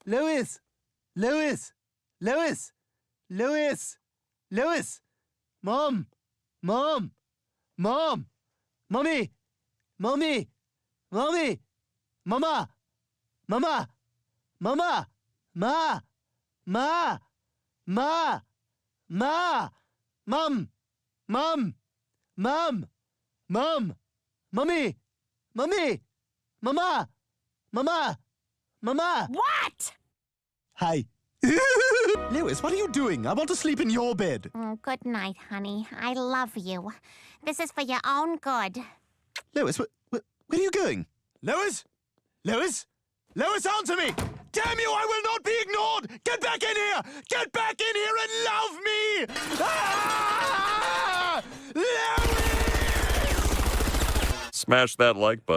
Lois! Lois! Lois! Lois! Lois! Mom! Mom! Mom! Mommy! Mommy! Mommy! Mama! Mama! Mama! Ma! Ma! Ma! Ma! Mum! Mum! Mum! Mum! Mummy! Mummy! Mama! Mama! Mama! What? Hi. Lois, what are you doing? I want to sleep in your bed. Good night, honey. I love you. This is for your own good. Lois, where are you going? Lois? Lois? Lois, answer me! Damn you, I will not be ignored! Get back in here! Get back in here and love me! Ah! Lois! Smash that like button.